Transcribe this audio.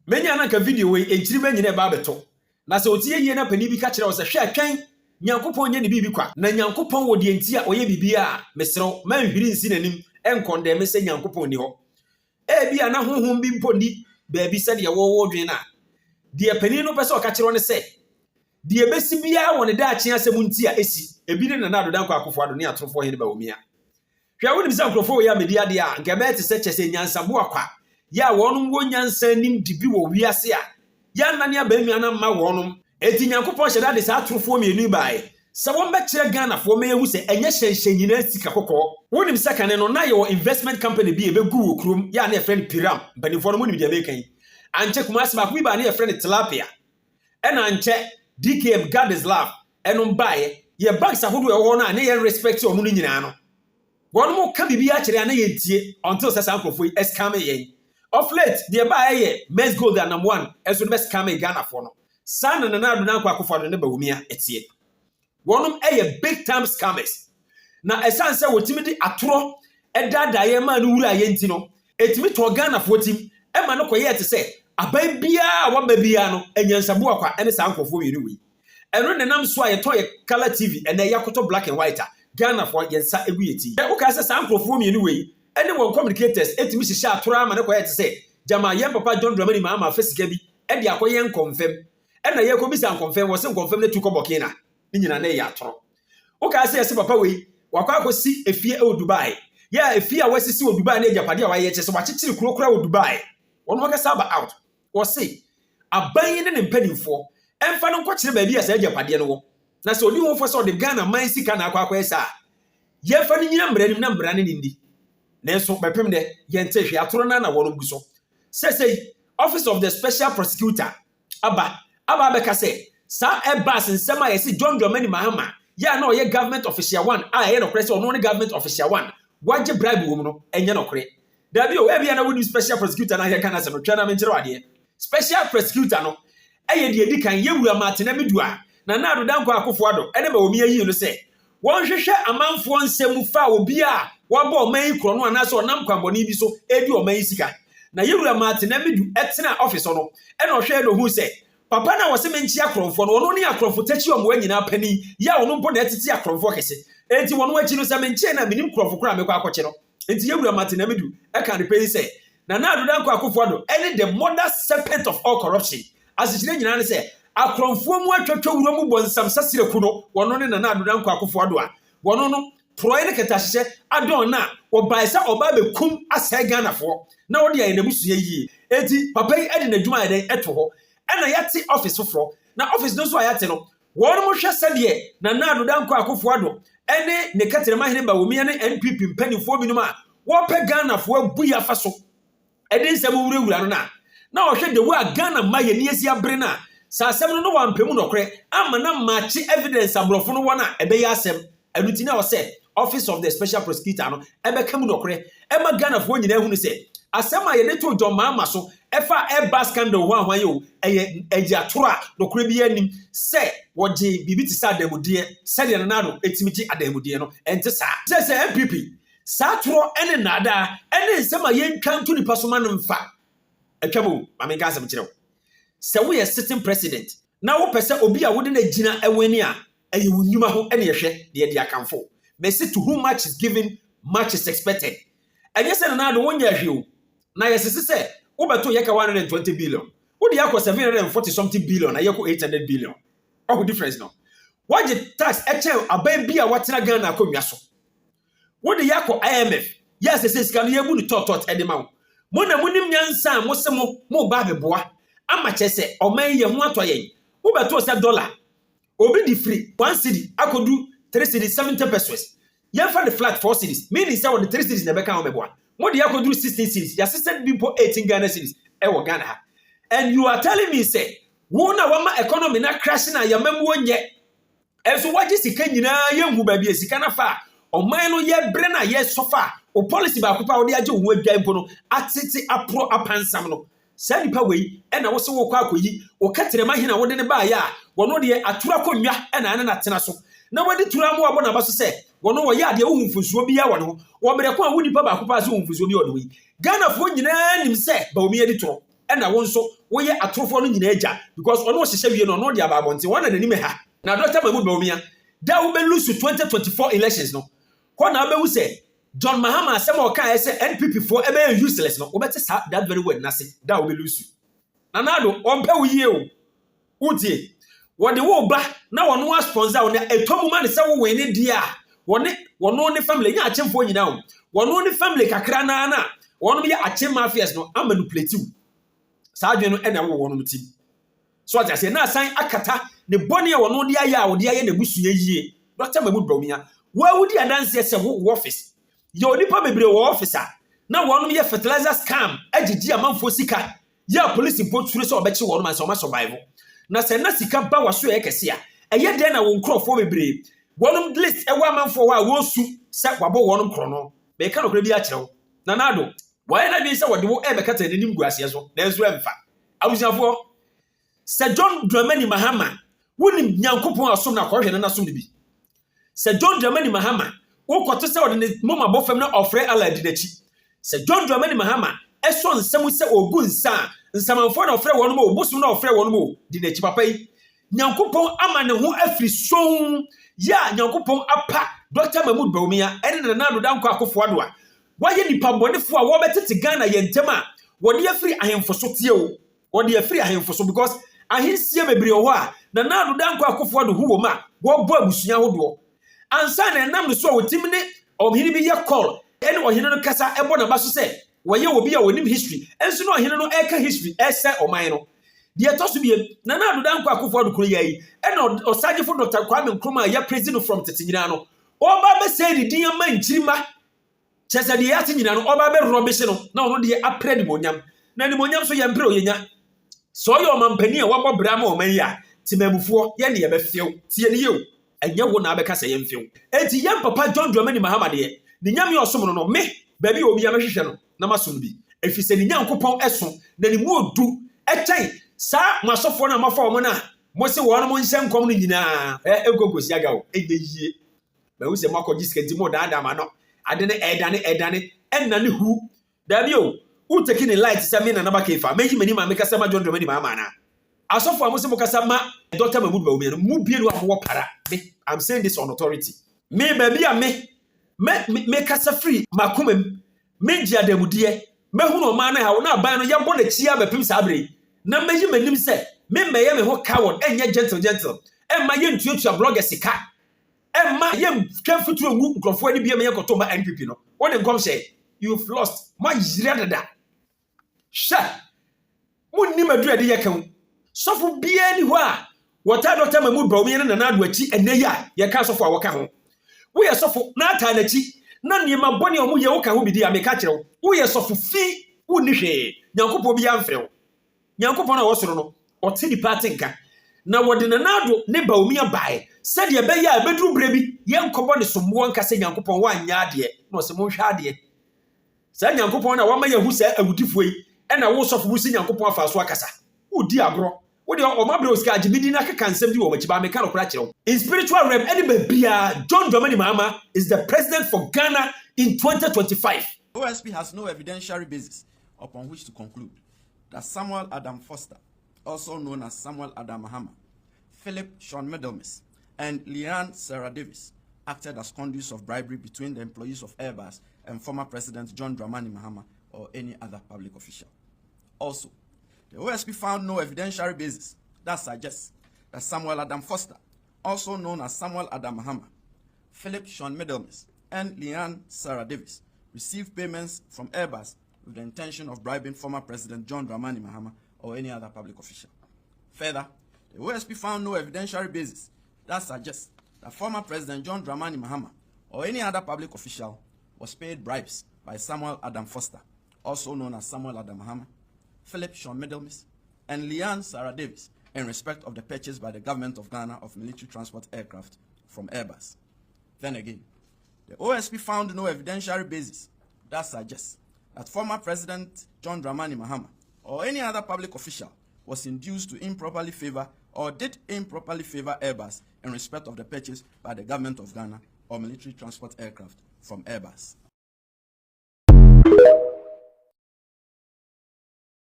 Menya na ka video we enchiri ba nyine ba beto. Na se otie yie na pani bi ka kire wo se hwe atwen Nyankopon nye ne bibi kwa. Na Nyankopon wo de enti a oye bibi a mesrew man hwiri nsi nanim enkondem se Nyankopon ni ho. Bia na honhom bi mponi baabi se de wo dwen na. De pani no pese o ka kire wo ne se de besi bia wo ne da akye asem nti a esi. Ebi ne na Addo Dankwa Akufo-Addo ne atrofo he ne Bawumia. Hwe wo ne bisa nkrofo ya media de a nke be te se chese nyansabo akwa. Ya wonum wo nyansa nim dibi wo wiase a ya nane abamia na ma wonum eti Nyankopon hyeda de sa atrofo mienu bae se won be kire Ghana fo me hu se enye hyenhyanyina sika kokko wonim sakane no na ye investment company bi ebegu wo krom ya na friend Piram banifo no munim de be kan anche kuma asema ko bi ba na friend tilapia ena anche DKM God is love enom bae ye banks ahodo e wo na na ye respect o mu no nyina no wonum ka bibi a kire na ye tie until sasa ankrofo escam yen. Of late, the buy men's gold and number one, as the best come in Ghana for no. Son and Addo Dankwa Akufo-Addo ne Bawumia etie. One a big time scammers. Na esan se wotimidi atoro eda daye ma no wura yenti no. Etimi to Ghana for tim e ma no koye te se aban bia wa ba bia no enyansabo akwa ene sa ankofo yiri wi. Eno ne nam so aye to ye color TV ene yakoto black and white Ghana for yensa egu yeti. E wo ka se sa ankofo yiri wi. Anyone communicators etimi shisha atora ma ne koye te se jama yen papa John Dramani Mahama fesika bi e de akoyen confirm e na ye ko bi san confirm wo se confirm ne tu ko bokina ni nyina na ya atoro o ka se papa we wakwa akosi efie e Dubai ya efie a wasisi o Dubai na ejapade a waye chese wakikiri kurokura o Dubai won mo ka saba out wo se aban ne mpanimfo emfa no nkokire ba bi asa ejapade no wo na se oni wo fo se o de Ghana man sika na akwa esa ye fa ni nyina mbranim na mbrane ni ndi Nenso bepem de yente hwe atoro na wonum guso. Say Office of the Special Prosecutor aba beka say sa Airbus nsema yesi John Dramani Mahama ya na oye government official one ye no krese ono ne government official one waje bribe wo mu no enye no kre. Da bi o we bia na woni special prosecutor na ye kana se no twa na menkyere wade. Special prosecutor no eye de edi kan yewura MartinAmidu a na Addo Dankwa Akufo-Addo ene Bawumia yi no se won hwehwe amanfo nsemu fa obi a wabo oman kro no anaso onam kwamboni bi so edi oman sika na yewura MartinAmidu etena office no e no hwe no hu se papa na wose menchi akromfo no ono ne akromfo tachi omo anyina pani ya ono mpo na etiti akromfo kese enti wono achi no se menchi na minim kromfo kra mekwa akwache no enti yewura MartinAmidu e kan repay se na Addo Dankwa Akufo-Addo any the mother serpent of all corruption asichire nyina ne se akromfo mu atwatwa wuro mu bonsam sasire ku no wono ne Addo Dankwa Akufo-Addo a wono no proye ne ketahye adon na obaisa oba bekum asai Ghana fo na wode ya nebusu yi enti papa yi ade nadwuma ya den eto ho ena yate office foforo na office no so ayate no won mo hwe sade na Addo Dankwa Akufo-Addo ene ne katerema hene Bawumia ne NPP mpanifo bi no ma wo pe Ghana fo abu ya fa so ede nsem wurawura no na wo hwe de wo a Ghana ma ye ne esi abre na sa asem no wampemu nokre ama na machi evidence abrofo no wona ebe ya asem anuti na wo se Office of the Special Prosecutor no ebeka mu nokre ema Ghana fo nyina hu ne se asema ye ne to John Mahama so efa Airbus scandal ho ahwan yo eye agiatora nokre bi anim se woje bibiti sa damude se de na etimiti adamude no ente sa se MPP sa toro ene nada ene nsema ye ntwa nto nipa so ma no mfa atwamo mamenka asem kirew se wo ye sitting president na wo pese obi a wode na gina eweni a eye wonyuma ho ene ye hwe de ye akamfo. Messi to whom much is given, much is expected. And yes, and now the 1 year view. Now, yes, say, over to Yaka 120 billion. What the Yako 740 something billion, a Yako 800 billion. Oh, difference no. What the tax, a baby, a what's Ghana come yaso. What the Yako IMF? Yes, it says, can you able to talk at the mount? Mona Munim Yansa, Mosamo, more baby boy. Amateur say, or may you want to ye. Over to $1. Obi the free, 1 city, I could do 3 cities, 70 pesos. You find the flat 4 cities. Meaning, some of the 3 cities never come on. What do you do 16 cities? Your sister people 18 Ghana cities. Ghana. And you are telling me, say, wona wama economy na crashing na ya memu onye. And so what is the Kenya young baby is kind of far. O man no ye brena ye so far. O policy ba kupa odi aje wo adwan pono atete apro apansam no. Sa nipa wei e na wo se wo kwa akoyi o katerema hina wo de ne ba ya wono de atura konwa e na na tena so. Na wadi tura mu abo na ba so se wono wo ya de wo humfusuo bi ya wono wo bere ko a wo nipa ba kupa so humfusuo bi odo wi Ghana fo nyina nim se Bawumia di toro and I want so we are atrofo no nyina agya because ono hyehyɛ wie no de aba abonte one na nani me ha na Dr. Mahamudu Bawumia da wo be lose 2024 elections no ko na be wu say John Mahama asem o kan say NPP for e be useless no wo be say that very word na say da wo be lose na nado on pe wo yie o utie wo de wo ba na wono wa sponsor wo na etomu ma ne say wo we ne dia wono ne family nya achemfo nyina o wono ne family kakra na wono be achem mafias no amanipulate you saadwe no ena wo wono tim so aja say na san akata ne bone ya wono de aya wo de aya na busua yie Dr. Mahamudu Bawumia wa wudi adanse se wo office ye onipa bebre wo officer na wono ye fertilizer scam agigi amanfo sika ya police report sure so obechi wono man so ma survive na se na sika ba waso ye kese a eye de na wo nkrofo bebre wono list e wa amanfo wa wo su se kwabo wono kro no be ka no kra bi a kirewo na nado why na bi se wo de wo e be kata denim guase so na enso emfa abusiafo se John Dramani Mahama woni nyankopon asom na kwahwe na nasom bi se John Dramani Mahama wo koto se wo de mama bofam na ofre ala di nachi se John Dramani Mahama eso nsem se ogu nsa nsamanfo na ofre wono mo obusum na ofre wono mo di nachi papa yi nyankopon ama ne ho afri son ya nyankopon apa Dr. Mahamudu Bawumia ene na Addo Dankwa Akufo-Addo a waye nipa bonefo a wo betete Ghana yentem a wode afri ahemfo so tie o wode afri ahemfo so because ahensie bebre ho a na Addo Dankwa Akufo-Addo huwo ma wo bo abusua hodo ansa na enam so wotim ne ohini bi ye call ene ohini no kasa ebo na ba so se waye obi a wonim history enso no ohini no eka history ese oman no de etoso bi na Addo Dankwa Akufo-Addo kuro yayi ene osagefo Dr. Kwame Nkrumah ya president from Tetinyina no oba be say di din ma nchirima chese de yati nyina no oba be rubbish no na ono de apre ni monyam na ni monyam so ye mpre oyenya so yo mampani a wabɔ bra ma oman ya timamufo ye ne ye be fiew tie ne yew anya wo na abeka se ye mfiew enti ye papa John Dramani Mahama de ni nyam ye osom no me baabi obi ya mehwehwe no na masom bi efise ni nyankopɔn ɛso na ni mu odu ɛkyɛn sa masofo na mafa wo na mo se wo no mo nhyɛ nkom no nyina egogosi aga wo eyie ba wo se makɔgi skenti mo daada ma no ade ne edane enna ne hu dabi o u take ni light se me na ba kefa meji mani ma me kasa ma John Dramani Mahama na asofo amose mo kasa ma Dr. Mahamudu Bawumia mu bie no awo para me I'm saying this on authority me baby a me kasa free makomam me ji adamude me hu no ma na ha wo na ban no ye bo na chia bepim sabre na meji manim se me meye me ho coward enye gentle emma ye ntuatua blogger sika emma ye twamfutu ngu nkrofo ani bia me yekoto ma NPP no what dem come say you've lost ma yira dada sha munni madura de yekan sofo bia ni ho a wota Dr. Mahamudu Bawumia na Addo achi eneya ye ka sofo a woka ho wo ye sofo na ata na achi na niema bone o mu ye woka ho bidi a me ka kire wo ye sofo fi wo ni hwe nyankopɔ bia mfre wo nyankopɔ na wo soro no o ti di party nka na wode na Addo ne Bawumia bae said ye be ya bedru brebi ye nkobo ne somwo nka se nyankopɔ wa anya ade na o se mo hwa ade sa nyankopɔ na wa ma ye hu sa awudifo yi e na wo sofo bu si nyankopɔ afa so akasa udi agro wo de o ma bre oska agibidi na keka nsem di wo machi ba me ka no kra kire in spiritual realm any bia John Dramani Mahama is the president for Ghana in 2025. OSP has no evidentiary basis upon which to conclude that Samuel Adam Foster, also known as Samuel Adam Mahama, Philip Sean Middlemis, and Leanne Sarah Davis acted as conduits of bribery between the employees of Airbus and former President John Dramani Mahama or any other public official. Also, the OSP found no evidentiary basis that suggests that Samuel Adam Foster, also known as Samuel Adam Mahama, Philip Sean Middlemis, and Leanne Sarah Davis received payments from Airbus with the intention of bribing former President John Dramani Mahama or any other public official. Further, the OSP found no evidentiary basis that suggests that former President John Dramani Mahama or any other public official was paid bribes by Samuel Adam Foster, also known as Samuel Adam Mahama, Philip Sean Middlemis, and Leanne Sarah Davis in respect of the purchase by the government of Ghana of military transport aircraft from Airbus. Then again, the OSP found no evidentiary basis that suggests that former President John Dramani Mahama or any other public official was induced to improperly favor or did improperly favor Airbus in respect of the purchase by the government of Ghana of military transport aircraft from Airbus.